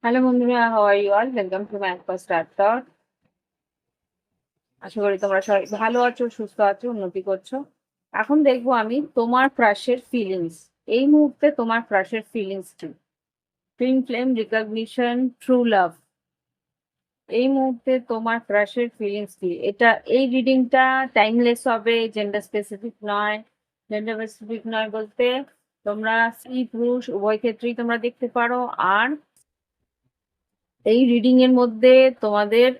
Hello বন্ধুরা, how are you all? Welcome to my first start talk. আশা করি তোমরা সবাই ভালো আছো, সুস্থ আছো, উন্নতি করছো। এখন দেখবো আমি তোমার ক্রাশের ফিলিংস। এই মুহূর্তে তোমার ক্রাশের ফিলিংস কি? Twin flame, recognition, true love. এই মুহূর্তে তোমার ক্রাশের ফিলিংস কি? এই রিডিংটা টাইমলেস হবে, জেন্ডার স্পেসিফিক নয়। জেন্ডার স্পেসিফিক নয় বলতে তোমরা স্ত্রী পুরুষ উভয় ক্ষেত্রেই তোমরা দেখতে পারো। আর এই রিডিং এর মধ্যে তোমাদের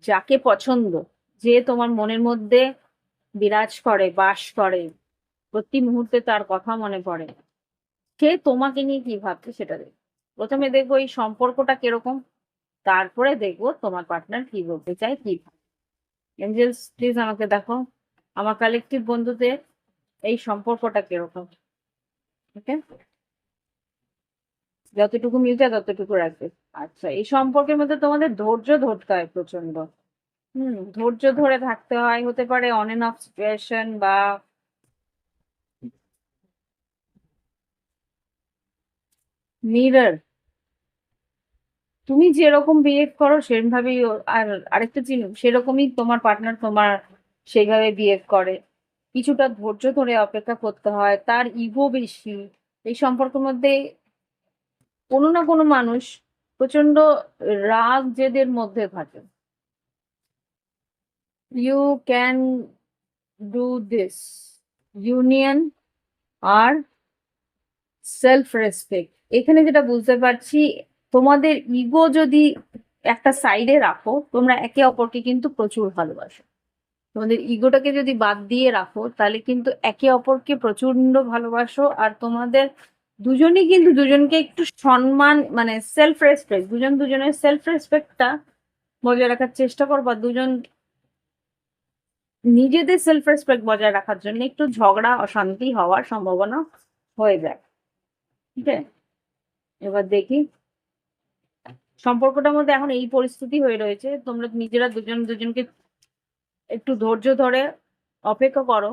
যাকে পছন্দ, যে তোমার মনের মধ্যে বিরাজ করে, বাস করে, প্রতি মুহূর্তে তার কথা মনে পড়ে, সে তোমাকে নিয়ে কি ভাবছে সেটা দেখো। প্রথমে দেখবো এই সম্পর্কটা কিরকম, তারপরে দেখবো তোমার পার্টনার কি বলতে চায়, কি ভাবে। এঞ্জেলস প্লিজ আমাকে দেখো আমার কালেকটিভ বন্ধুদের এই সম্পর্কটা কিরকম। ওকে, যতটুকু মিলছে ততটুকু রাখবে। আচ্ছা, এই সম্পর্কের মধ্যে তোমাদের ধৈর্য ধরতে হয় প্রচন্ড। ধৈর্য ধরে থাকতে হয়, হতে পারে অন এন্ড অফ সিচুয়েশন বা মিরর। তুমি যেরকম বিহেভ করো সেরকম ভাবেই আর আরেকটা জিনিস, সেরকমই তোমার পার্টনার তোমার সেইভাবে বিহেভ করে। কিছুটা ধৈর্য ধরে অপেক্ষা করতে হয়, তার ইগো বেশি। এই সম্পর্কের মধ্যে কোনো না কোনো মানুষ প্রচন্ড রাগ জেদের মধ্যে থাকে। You can do this union আর সেলফ রেসপেক্ট। এখানে যেটা বুঝতে পারছি, তোমাদের ইগো যদি একটা সাইডে রাখো, তোমরা একে অপরকে কিন্তু প্রচুর ভালোবাসো। তোমাদের ইগোটাকে যদি বাদ দিয়ে রাখো তাহলে কিন্তু একে অপরকে প্রচন্ড ভালোবাসো। আর তোমাদের দুজনই কিন্তু দুজনকে একটু সম্মান, মানে সেলফ রেসপেক্ট, দুজন দুজনের সেলফ রেসপেক্টটা বজায় রাখার চেষ্টা করো। বা দুজন নিজেদের সেলফ রেসপেক্ট বজায় রাখার জন্য একটু ঝগড়া অশান্তি হওয়ার সম্ভাবনা হয়ে যায়। ঠিক আছে, এবার দেখি সম্পর্কটার মধ্যে এখন এই পরিস্থিতি হয়ে রয়েছে, তোমরা নিজেরা দুজন দুজনকে একটু ধৈর্য ধরে অপেক্ষা করো।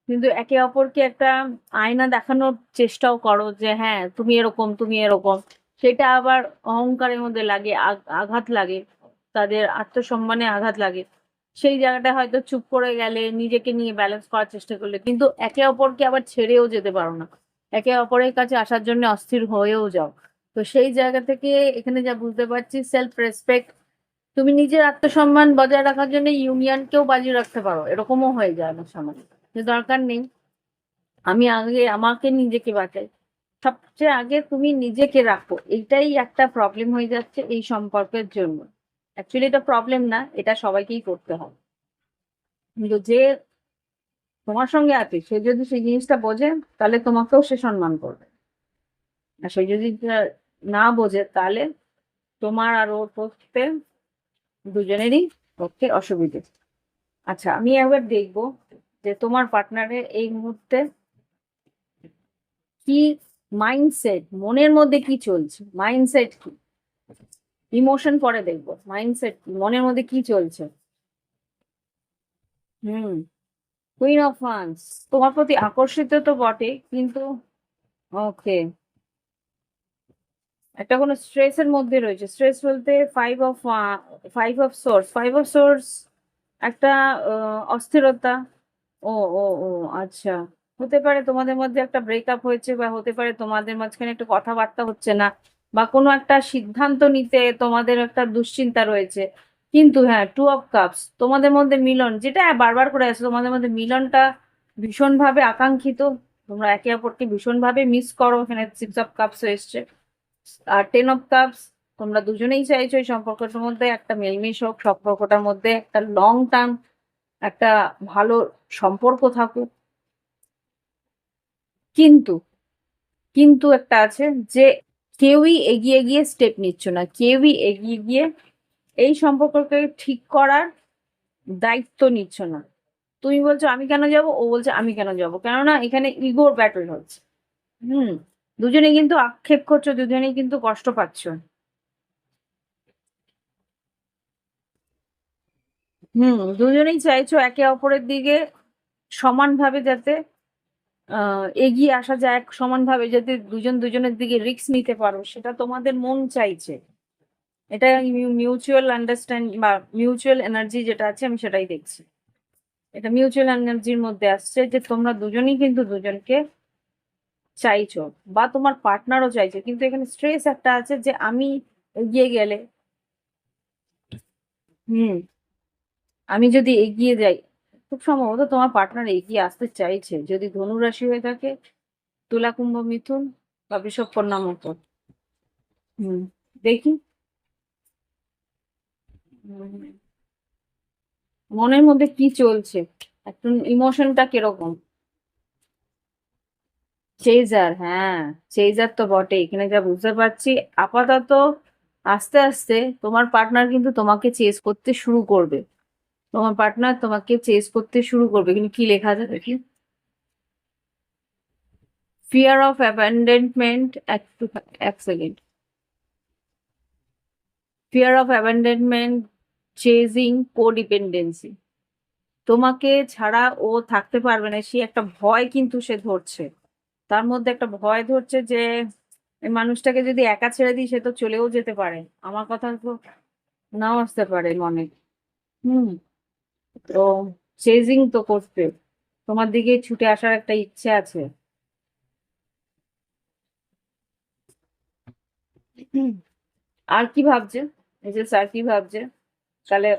কিন্তু একে অপরকে একটা আয়না দেখানোর চেষ্টাও করো যে হ্যাঁ তুমি এরকম, তুমি এরকম। সেটা আবার অহংকারের মধ্যে লাগে, আঘাত লাগে, তাদের আত্মসম্মানে আঘাত লাগে। সেই জায়গাটা হয়তো চুপ করে গেলে, নিজেকে নিয়ে ব্যালেন্স করার চেষ্টা করলে কিন্তু একে অপরকে আবার ছেড়েও যেতে পারো না, একে অপরের কাছে আসার জন্য অস্থির হয়েও যাও। তো সেই জায়গা থেকে এখানে যা বুঝতে পারছি, সেলফ রেসপেক্ট, তুমি নিজের আত্মসম্মান বজায় রাখার জন্য ইউনিয়নকেও বাজিয়ে রাখতে পারো, এরকমও হয়ে যায় অনেক সময়। যে দরকার নেই, আমি আগে আমাকে নিজেকে বাঁচাই, সবচেয়ে আগে তুমি নিজেকে রাখো। এইটাই একটা প্রবলেম হয়ে যাচ্ছে এই সম্পর্কের জন্য। অ্যাকচুয়ালি এটা প্রবলেম না, এটা সবাইকেই করতে হয়। কিন্তু যে তোমার সঙ্গে আছে সে যদি সেই জিনিসটা বোঝে, তাহলে তোমাকেও সে সম্মান করবে। আর সে যদি না বোঝে, তাহলে তোমার আর ওর পক্ষে দুজনেরই পক্ষে অসুবিধে। আচ্ছা, আমি একবার দেখবো যে তোমার পার্টনারের এই মুহূর্তে কি মাইন্ডসেট, মনের মধ্যে কি চলছে, মাইন্ডসেট কি। ইমোশন পরে দেখবো, মাইন্ডসেট মনের মধ্যে কি চলছে। হুম, কুইন অফ ওয়ান্স তোমার প্রতি আকর্ষিত তো বটে, কিন্তু ওকে, একটা কোনো স্ট্রেস এর মধ্যে রয়েছে। স্ট্রেস বলতে ফাইভ অফ সোর্স একটা অস্থিরতা। ও ও ও আচ্ছা, হতে পারে তোমাদের মধ্যে একটা ব্রেকআপ হয়েছে, বা হতে পারে তোমাদের মাঝখানে একটা কথাবার্তা হচ্ছে না, বা কোনো একটা সিদ্ধান্ত নিতে তোমাদের একটা দুশ্চিন্তা রয়েছে। কিন্তু হ্যাঁ, টু অফ কাপস তোমাদের মধ্যে মিলন, যেটা বারবার করে আসছে, তোমাদের মধ্যে মিলনটা ভীষণভাবে আকাঙ্ক্ষিত। তোমরা একে অপরকে ভীষণভাবে মিস করো, এখানে সিক্স অফ কাপস এসছে। আর টেন অফ কাপস, তোমরা দুজনেই চাইছো এই সম্পর্কটার মধ্যে একটা মিলমিশ হোক, সম্পর্কটার মধ্যে একটা লং টার্ম একটা ভালো সম্পর্ক থাকুক। কিন্তু কিন্তু একটা আছে, যে কেউই এগিয়ে গিয়ে স্টেপ নিচ্ছ না, কেউই এগিয়ে গিয়ে এই সম্পর্ককে ঠিক করার দায়িত্ব নিচ্ছ না। তুমি বলছো আমি কেন যাব, ও বলছে আমি কেন যাব, কেননা এখানে ইগোর ব্যাটল হচ্ছে। হুম, দুজনে কিন্তু আক্ষেপ করছো, দুজনেই কিন্তু কষ্ট পাচ্ছ। দুজনেই চাইছো একে অপরের দিকে সমানভাবে যাতে এগিয়ে আসা যায়, সমানভাবে যাতে দুজন দুজনের দিকে রিস্ক নিতে পারো, সেটা তোমাদের মন চাইছে। এটা মিউচুয়াল আন্ডারস্ট্যান্ড বা মিউচুয়াল এনার্জি যেটা আছে, আমি সেটাই দেখছি। এটা মিউচুয়াল এনার্জির মধ্যে আসছে যে তোমরা দুজনেই কিন্তু দুজনকে চাইছো, বা তোমার পার্টনারও চাইছে, কিন্তু এখানে স্ট্রেস একটা আছে যে আমি এগিয়ে গেলে, হুম, আমি যদি এগিয়ে যাই, খুব সম্ভবত তোমার পার্টনার এগিয়ে আসতে চাইছে, যদি ধনু রাশি হয়ে থাকে, তুলা কুম্ভ মিথুন বা বৃষভ কন্যা মকর। হুম, দেখি। হুম, মনের মধ্যে কি চলছে, একটু ইমোশনটা কিরকম? চেজার, হ্যাঁ, চেজার তো বটে, এখানে যা বুঝতে পারছি। আপাতত আস্তে আস্তে তোমার পার্টনার কিন্তু তোমাকে চেজ করতে শুরু করবে, তোমার পার্টনার তোমাকে চেজ করতে শুরু করবে, কিন্তু কি লেখা আছে দেখি। ফিয়ার অফ অ্যাবান্ডনমেন্ট, এক second. Fear of abandonment, chasing, codependency. তোমাকে ছাড়া ও থাকতে পারবে না, সে একটা ভয় কিন্তু সে ধরছে, তার মধ্যে একটা ভয় ধরছে যে এই মানুষটাকে যদি একা ছেড়ে দিই সে তো চলেও যেতে পারে, আমার কথা তো নাও আসতে পারে মনে। হুম, তো চেজিং তো করতে, তোমার দিকে ছুটে আসার একটা ইচ্ছে আছে। হুম, আর কি ভাবছে, এই যে স্যার কি ভাবছে, তাহলে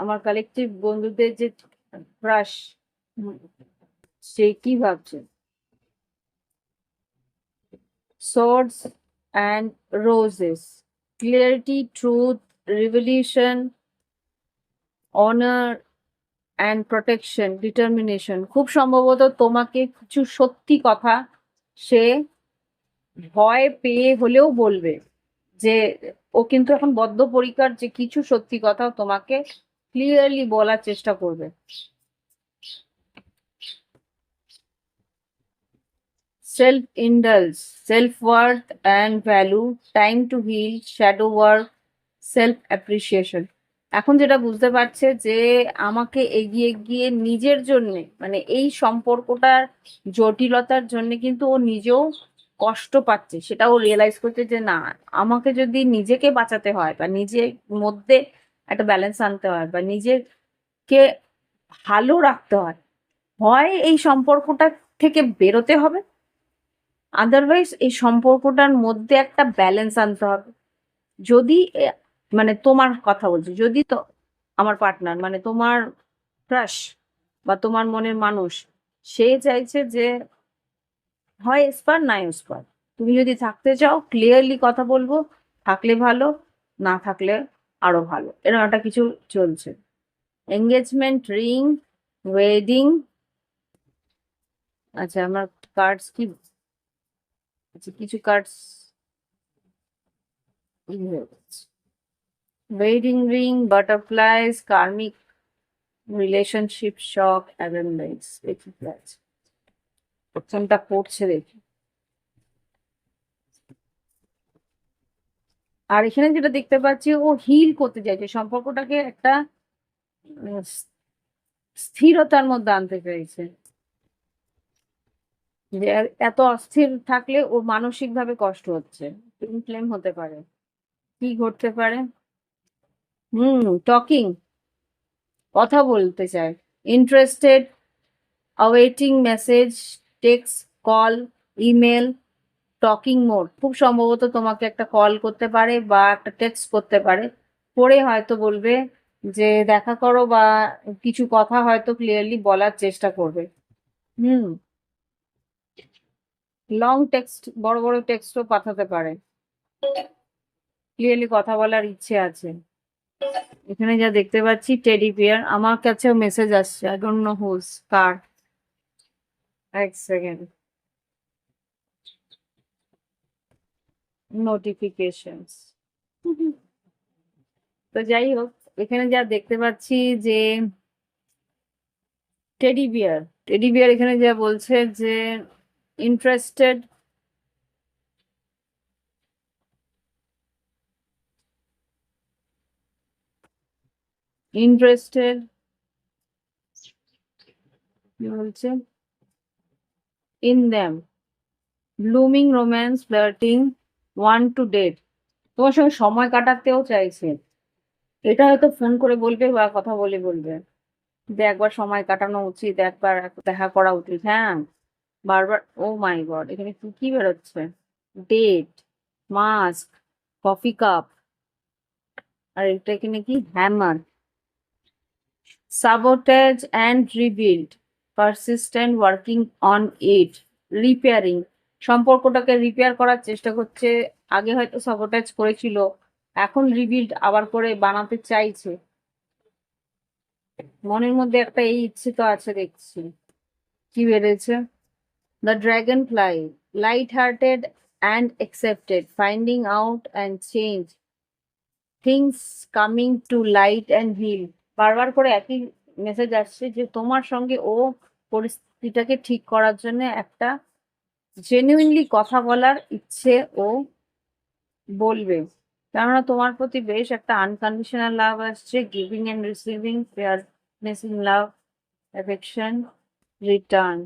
আমার কালেকটিভ বন্ধুদের যে ক্রাশ, সে কি ভাবছে? Swords and Roses. Clarity, truth, revelation, honor and protection, determination. খুব সম্ভবত তোমাকে কিছু সত্যি কথা সে ভয় পেয়ে হলেও বলবে, যে ও কিন্তু এখন বদ্ধপরিকর যে কিছু সত্যি কথা তোমাকে ক্লিয়ারলি বলার চেষ্টা করবে। Self indulge, self worth and value, time to heal, shadow work, self appreciation. এখন যেটা বুঝতে পারছে যে আমাকে এগিয়ে গিয়ে নিজের জন্য, মানে এই সম্পর্কটার জটিলতার জন্য কিন্তু ও নিজেও কষ্ট পাচ্ছে, সেটা ও রিয়েলাইজ করছে যে না, আমাকে যদি নিজেকে বাঁচাতে হয় বা নিজের মধ্যে একটা ব্যালেন্স আনতে হয় বা নিজেকে ভালো রাখতে হয়, হয় এই সম্পর্কটা থেকে বেরোতে হবে, আদারওয়াইজ এই সম্পর্কটার মধ্যে একটা ব্যালেন্স আনতে হবে। যদি মানে তোমার কথা বলছি, যদি তো আমার পার্টনার মানে তোমার ক্রাশ বা তোমার মনের মানুষ, সে চাইছে যে হয় এসপার না এসপার, তুমি যদি থাকতে চাও ক্লিয়ারলি কথা বলবো, থাকলে ভালো, না থাকলে আরো ভালো, এরকম একটা কিছু চলছে। Engagement ring, wedding. আচ্ছা, আমার কার্ডস কি, আচ্ছা কিছু কার্ডস ওয়েডিং রিং, বাটারফ্লাইজ, কার্মিক রিলেশনশিপ, শক, অ্যাভেঞ্জমেন্টস, দেখি কি আছে। প্রথমটা পড়ছে দেখি। আর এখানে যেটা দেখতে পাচ্ছি, ও হিল করতে চাইছে সম্পর্কটাকে, একটা স্থিরতার মধ্যে আনতে চাইছে, যে এত অস্থির থাকলে ওর মানসিক ভাবে কষ্ট হচ্ছে, ইনফ্লেম হতে পারে। কি ঘটতে পারে? টকিং, কথা বলতে চায়, interested, awaiting message, text, call, email, talking mode. খুব সম্ভবত তোমাকে একটা কল করতে পারে বা একটা টেক্সট করতে পারে, করে হয়তো বলবে যে দেখা করো, বা কিছু কথা হয়তো ক্লিয়ারলি বলার চেষ্টা করবে। হুম, লং টেক্সট, বড় বড় টেক্সটও পাঠাতে পারে, ক্লিয়ারলি কথা বলার ইচ্ছে আছে। এখানে যা দেখতে পাচ্ছি টেডি বিয়ার, আমার কাছেও মেসেজ আসছে, আই ডোন্ট নো হুজ, কার, এক সেকেন্ড। নোটিফিকেশনস। তো যাই হোক, এখানে যা দেখতে পাচ্ছি যে টেডি বিয়ার এখানে যা বলছে যে ইন্টারেস্টেড, ইন্টারেস্টেড কি বলছে, in them, blooming romance, flirting, want to date, তোমার সঙ্গে সময় কাটাতেও চাইছে। এটা হয়তো ফোন করে বলবে বা কথা বলে বলবে যে একবার সময় কাটানো উচিত, একবার দেখা করা উচিত। হ্যাঁ, বারবার। ও মাই গড, এখানে কি কি বেরোচ্ছে, ডেট, মাস্ক, কফি কাপ, আর এটা এখানে কি, hammer, sabotage and rebuild, persistent working on it, repairing, সম্পর্কটাকে রিপেয়ার করার চেষ্টা করছে। আগে হয়তো সাবোটেজ করেছিল, এখন রিবিল্ড আবার করে বানাতে চাইছে। মনের মধ্যে একটা এই ইচ্ছে তো আছে দেখছি। কি বেড়েছে, the dragonfly, light hearted and accepted, finding out and change, things coming to light and heal. বারবার করে একই মেসেজ আসছে যে তোমার সঙ্গে ও পরিস্থিতিটাকে ঠিক করার জন্য একটা জেনুইনলি কথা বলার ইচ্ছে ও বলবে। কেননা তোমার প্রতি বেশ একটা আনকন্ডিশনাল লাভ আসছে, giving and receiving, fair missing love, affection, return.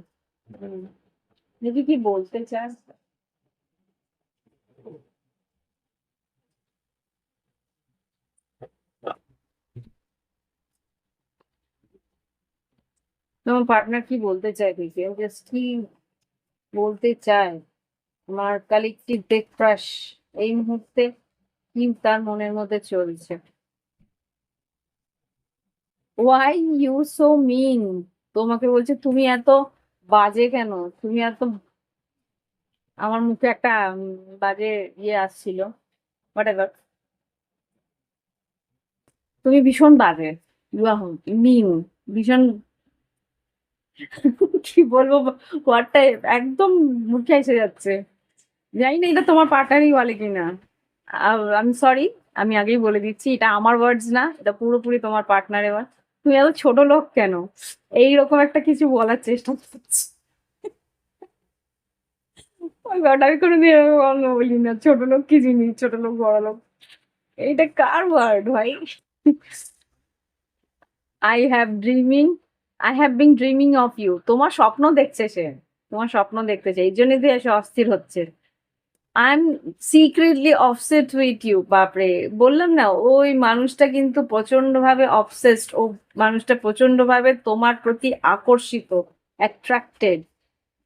দেখি কি বলতে চাস। তোমার পার্টনার কি বলতে চায় দেখি, জাস্ট কি বলতে চায়। আমার কালেকটিভ ব্রেক ক্রাশ এই মুহূর্তে কি তার মনের মধ্যে চলছে। ওয়াই ইউ সো মিন, তোমাকে বলছে তুমি এত বাজে কেন, তুমি এত, আমার মুখে একটা বাজে ইয়ে আসছিল, হোয়াটএভার, তুমি ভীষণ বাজে, ইউ আর মিন, ভীষণ, কি বলবো, ওয়ার্ডটা একদম মুখে এসে যাচ্ছে। জানি না এটা তোমার পার্টনারই বলে কিনা, আমি সরি, আমি আগেই বলে দিচ্ছি এটা আমার ওয়ার্ডস না, এটা পুরোপুরি তোমার পার্টনারের ওয়ার্ড। তুমি এত ছোট লোক কেন, এইরকম একটা কিছু বলার চেষ্টা করছি। ওই গড, আমি কোনোদিন এরকম গল্প বলি না, ছোট লোক কি জিনিস, ছোট লোক বড় লোক, এইটা কার ওয়ার্ড ভাই। I have dreaming, I have been dreaming of you, তোমার স্বপ্ন দেখছে সে, তোমার স্বপ্ন দেখতেছে, এই জন্যই তো এসে অস্থির হচ্ছে। I am secretly obsessed with you, বাপরে, বললাম না ওই মানুষটা কিন্তু প্রচন্ড ভাবে অবসেসড, ও মানুষটা প্রচন্ড ভাবে তোমার প্রতি আকর্ষিত, attracted.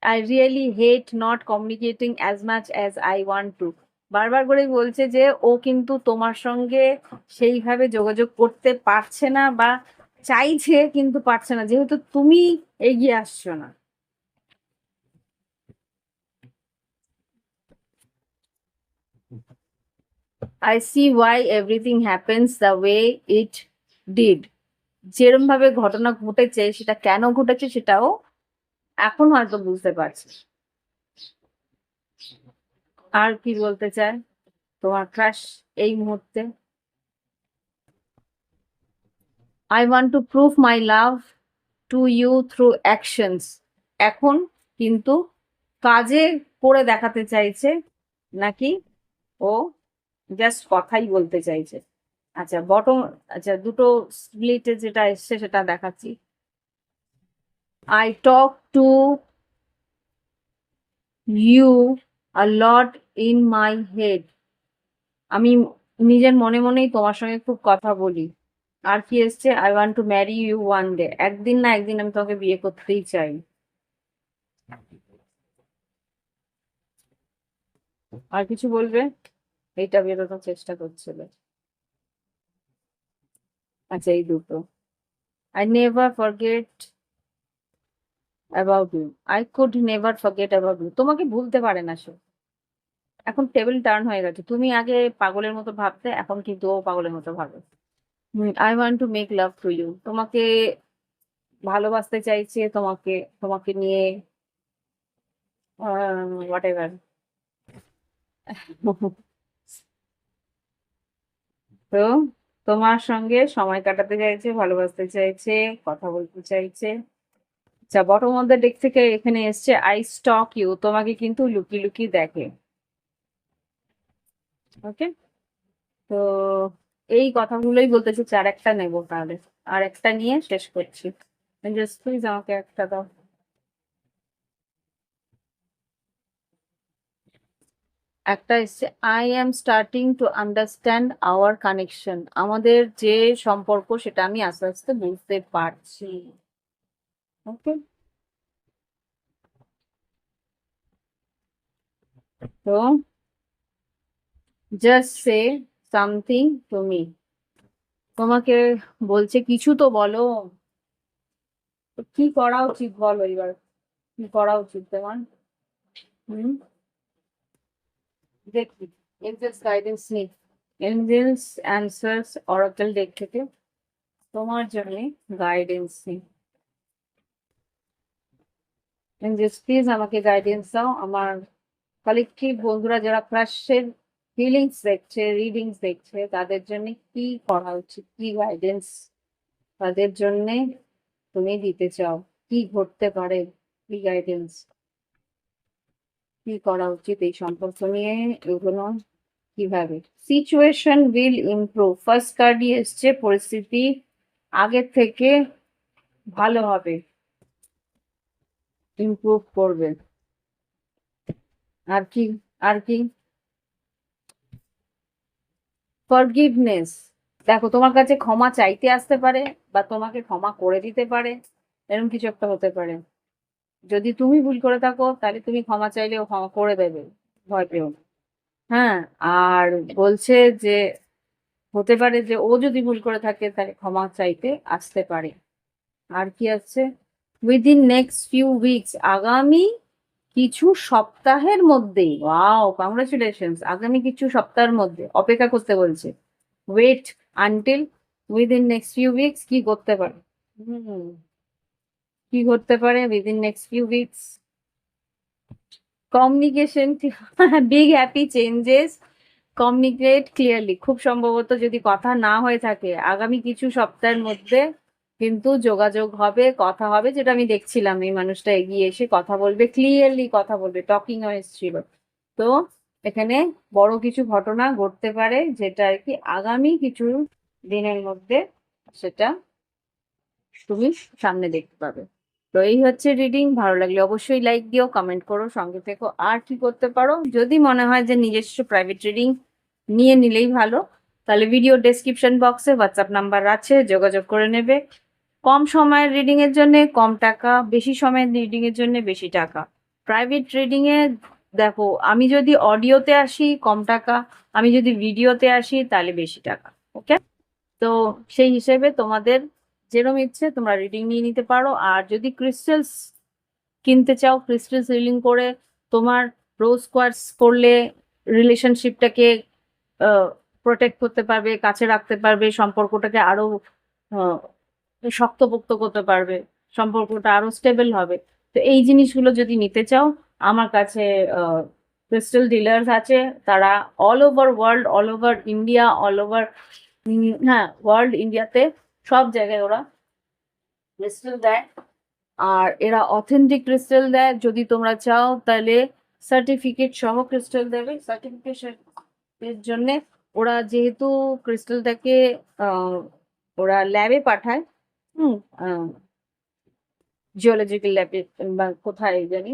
I really hate not communicating as much as I want two, বারবার করে বলছে যে ও কিন্তু তোমার সঙ্গে সেইভাবে যোগাযোগ করতে পারছে না, বা চাইছে কিন্তু পারছে না, যেহেতু তুমি এগিয়ে আসছো না। I see why everything happens the way it did, যেরম ভাবে ঘটনা ঘটেছে সেটা কেন ঘটেছে সেটাও এখন হয়তো বুঝতে পারছি। আর কি বলতে চায় তোমার ক্রাশ এই মুহূর্তে, I want to prove my love to you through actions, এখন কিন্তু কাজে করে দেখাতে চাইছে, নাকি ও জাস্ট কথাই বলতে চাইছে। আচ্ছা বটম, আচ্ছা দুটো স্প্লিটে যেটা এসছে সেটা দেখাচ্ছি। I talk to you a lot in my head, আমি নিজের মনে মনেই তোমার সঙ্গে খুব কথা বলি। আর কি এসছে, I want to marry you one day, একদিন না একদিন আমি তোমাকে বিয়ে করতেই চাই। আর কিছু বলবে, এইটা বেরোনোর চেষ্টা করছিল। আচ্ছা এই দুটো, I never forget about you, I could never forget about you, তোমাকে ভুলতে পারে না সে। এখন টেবিল টার্ন হয়ে গেছে, তুমি আগে পাগলের মতো ভাবতে, এখন কিন্তু ও পাগলের মতো ভাবে। I want to make love to you, তোমাকে ভালোবাসতে চাইছে, তোমাকে, তোমাকে নিয়ে হোয়াট এভার। তো তোমার সঙ্গে সময় কাটাতে চাইছে, ভালোবাসতে চাইছে, কথা বলতে চাইছে। আচ্ছা, বটম অফ দ্য ডেক থেকে এখানে এসছে আই স্টক ইউ, তোমাকে কিন্তু লুকিয়ে লুকিয়ে দেখে। ওকে, তো এই কথাগুলোই বলতে চাইছি। আর একটা নেবো তাহলে, আর একটা নিয়ে শেষ করছি। জাস্ট প্লিজ আমাকে একটা দাও। একটা এসছে I am starting to understand our connection, আমাদের যে সম্পর্ক সেটা আমি আস্তে আস্তে বুঝতে পারছি। ওকে, তো just say something to me, তোমাকে বলছে কিছু তো বলো। তো কি করা উচিত বলো এবার, কি করা উচিত তোমার? হুম, দেখি এঞ্জেলস গাইডেন্স নি, এঞ্জেলস অ্যান্সার্স অরাকল ডেক থেকে তোমার জন্য গাইডেন্স নি। এঞ্জেলস প্লিজ আমাকে গাইডেন্স দাও। আমার কালেকটিভ বন্ধুরা যারা ক্রাশের ফিলিংস দেখছে, রিডিংস দেখছে, তাদের জন্য কি করা উচিত, কি গাইডেন্স তাদের জন্য তুমি দিতে চাও? কি ঘটতে পারে, কি গাইডেন্স, কি করা উচিত এই সম্পর্ক নিয়ে, এগুলো কিভাবে? সিচুয়েশন উইল ইমপ্রুভ, ফার্স্ট কার্ডই এসছে পরিস্থিতি আগের থেকে ভালো হবে, ইমপ্রুভ করবে। আর কি, আর কি? ফরগিভনেস, দেখো তোমার কাছে ক্ষমা চাইতে আসতে পারে বা তোমাকে ক্ষমা করে দিতে পারে, এরকম কিছু একটা হতে পারে। যদি তুমি ভুল করে থাকো তাহলে তুমি ক্ষমা চাইলে ও ক্ষমা করে দেবে, ভয় পেও না। হ্যাঁ, আর বলছে যে হতে পারে যে ও যদি ভুল করে থাকে তাহলে ক্ষমা চাইতে আসতে পারে। আর কি আছে? উইদিন নেক্সট ফিউ উইকস, আগামী কিছু সপ্তাহের মধ্যে, ওয়াও কংগ্রাচুলেশনস, আগামী কিছু সপ্তাহের মধ্যে অপেক্ষা করতে বলছে। Wait until within next few weeks, কি করতে পারে? হুম, কি করতে পারে within next few weeks? Communication, big happy changes, communicate clearly, খুব সম্ভবত যদি কথা না হয়ে থাকে আগামী কিছু সপ্তাহের মধ্যে কিন্তু যোগাযোগ হবে, কথা হবে, যেটা আমি দেখছিলাম এই মানুষটা এগিয়ে এসে কথা বলবে, ক্লিয়ারলি কথা বলবে, টকিং এসেছিল। তো এখানে বড় কিছু ঘটনা ঘটতে পারে যেটা আর কি আগামী কিছু দিনের মধ্যে সেটা তুমি সামনে দেখতে পাবে। তো এই হচ্ছে রিডিং, ভালো লাগলে অবশ্যই লাইক দিও, কমেন্ট করো, সঙ্গে থেকো। আর কি করতে পারো, যদি মনে হয় যে নিজস্ব প্রাইভেট রিডিং নিয়ে নিলেই ভালো, তাহলে ভিডিও ডেসক্রিপশন বক্সে হোয়াটসঅ্যাপ নাম্বার আছে, যোগাযোগ করে নেবে। কম সময়ের রিডিং এর জন্য কম টাকা, বেশি সময়ের রিডিং এর জন্য বেশি টাকা। প্রাইভেট রিডিং এ দেখো, আমি যদি অডিওতে আসি কম টাকা, আমি যদি ভিডিওতে আসি তাহলে বেশি টাকা। ওকে, তো সেই হিসেবে তোমাদের যেরকম ইচ্ছে তোমরা রিডিং নিয়ে নিতে পারো। আর যদি ক্রিস্টালস কিনতে চাও, ক্রিস্টালস রিডিং করে তোমার রোজ কোয়ার্টস করলে রিলেশনশিপটাকে প্রোটেক্ট করতে পারবে, কাছে রাখতে পারবে, সম্পর্কটাকে আরো আহ, শক্তপোক্ত করতে পারবে, সম্পর্কটা আরো স্টেবল হবে। তো এই জিনিসগুলো যদি নিতে চাও, আমার কাছে ক্রিস্টাল ডিলার্স আছে, তারা all over world, all over India, all over, হ্যাঁ ওয়ার্ল্ড, ইন্ডিয়াতে সব জায়গায় ওরা ক্রিস্টাল দেয়। আর এরা অথেন্টিক ক্রিস্টাল দেয়, যদি তোমরা চাও তাহলে সার্টিফিকেট সহ ক্রিস্টাল দেবে। সার্টিফিকেশন এর জন্য ওরা যেহেতু ক্রিস্টালটাকে আহ, ওরা ল্যাবে পাঠায়, হুম, জিওলজিক্যাল ল্যাবে বা কোথায় জানি,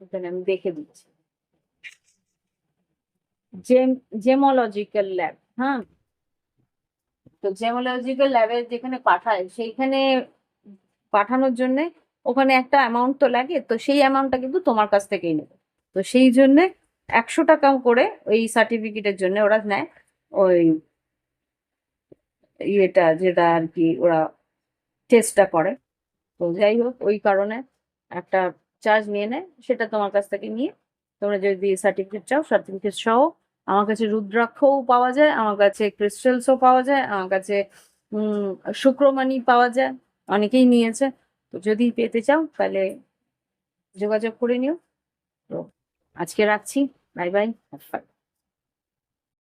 এখানে আমি দেখে দিচ্ছি, জেমোলজিক্যাল ল্যাব, হ্যাঁ। তো জেমোলজিক্যাল ল্যাবে যেখানে পাঠায় সেইখানে পাঠানোর জন্য ওখানে একটা অ্যামাউন্ট তো লাগে, তো সেই অ্যামাউন্টটা কিন্তু তোমার কাছ থেকেই নেবে। তো সেই জন্য 100 টাকা করে ওই সার্টিফিকেটের জন্য ওরা নেয়, ওই ইয়েটা যেটা আর কি ওরা টেস্টটা করে। তো যাই হোক, ওই কারণে একটা চার্জ নিয়ে নেয়, সেটা তোমার কাছ থেকে নিয়ে তোমরা যদি সার্টিফিকেট চাও, সার্টিফিকেট সহ আমার কাছে রুদ্রাক্ষও পাওয়া যায়, আমার কাছে ক্রিস্টালসও পাওয়া যায়, আমার কাছে শুক্রমণি পাওয়া যায়, অনেকেই নিয়েছে। তো যদি পেতে চাও তাহলে যোগাযোগ করে নিও। তো আজকে রাখছি, বাই বাই।